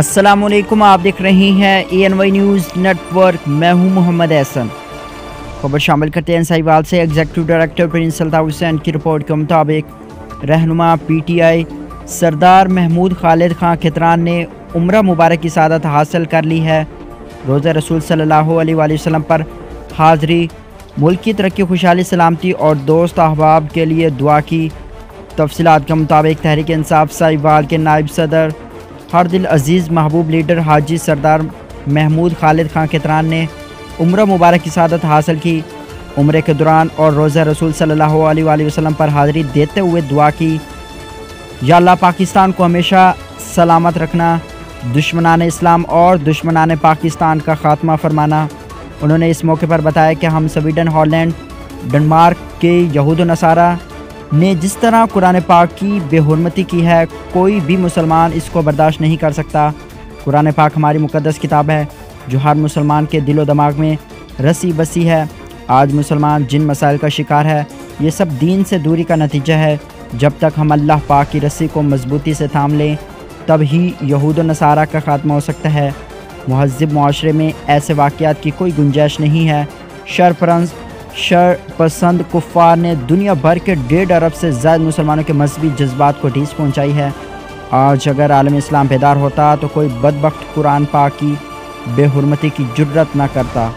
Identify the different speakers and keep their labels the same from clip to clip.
Speaker 1: अस्सलामुअलैकुम, आप देख रहे हैं ANY न्यूज़ नेटवर्क। मैं हूं मोहम्मद एहसन। खबर शामिल करते हैं साहिवाल से। Executive director Prince Altaf Hussain की रिपोर्ट के मुताबिक रहनुमा PTI सरदार महमूद खालिद खां खितरान ने उम्रा मुबारक की सआदत हासिल कर ली है। रोज़ा रसूल सल्लल्लाहु अलैहि वसल्लम पर हाज़री, मुल्क की तरक्की, खुशहाली, सलामती और दोस्त अहबाब के लिए दुआ की। तफसीलात के मुताबिक तहरीक इंसाफ साहिवाल के नायब सदर हर दिल अजीज़ महबूब लीडर हाजी सरदार महमूद खालिद खां खितरान ने उम्र मुबारक की सआदत हासिल की। उम्र के दौरान और रोज़ा रसूल सल्लल्लाहु अलैहि वसल्लम पर हाज़री देते हुए दुआ की, या अल्लाह पाकिस्तान को हमेशा सलामत रखना, दुश्मनान इस्लाम और दुश्मनान पाकिस्तान का ख़ात्मा फरमाना। उन्होंने इस मौके पर बताया कि हम स्वीडन, हॉलैंड, डेनमार्क के यहूद नसारा ने जिस तरह कुरान पाक की बेहुरमती की है, कोई भी मुसलमान इसको बर्दाश्त नहीं कर सकता। कुरान पाक हमारी मुक़द्दस किताब है जो हर मुसलमान के दिलो दिमाग में रसी बसी है। आज मुसलमान जिन मसाइल का शिकार है, ये सब दीन से दूरी का नतीजा है। जब तक हम अल्लाह पाक की रस्सी को मजबूती से थाम लें, तब ही यहूद नसारा का ख़ात्मा हो सकता है। मुहज़्ज़ब मुआशरे में ऐसे वाक़यात की कोई गुंजाइश नहीं है। शर पसंद कुफ़ार ने दुनिया भर के 1.5 अरब से ज़्यादा मुसलमानों के मजहबी जज्बात को ठेस पहुँचाई है। आज अगर आलम इस्लाम बेदार होता तो कोई बदबख्त कुरान पाक की बेहुरमती की जुर्रत न करता।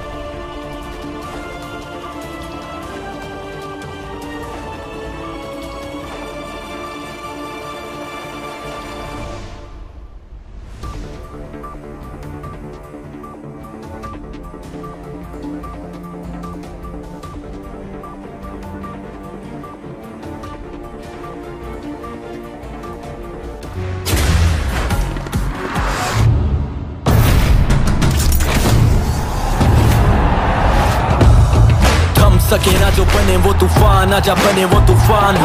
Speaker 2: सके ना जो बने वो तूफान, आजा बने वो तूफान।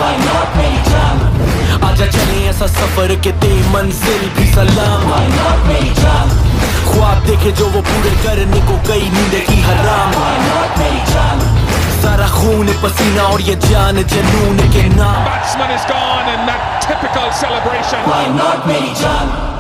Speaker 2: आजा चले ऐसा सफर के ते मंजिल भी सलाम। ख्वाब देखे जो वो पूरे करने को कई नींद की हराम। सारा खून पसीना और ये जान जनून के नाम।
Speaker 3: Batsman is gone in that typical celebration.
Speaker 4: Why not मेरी जान?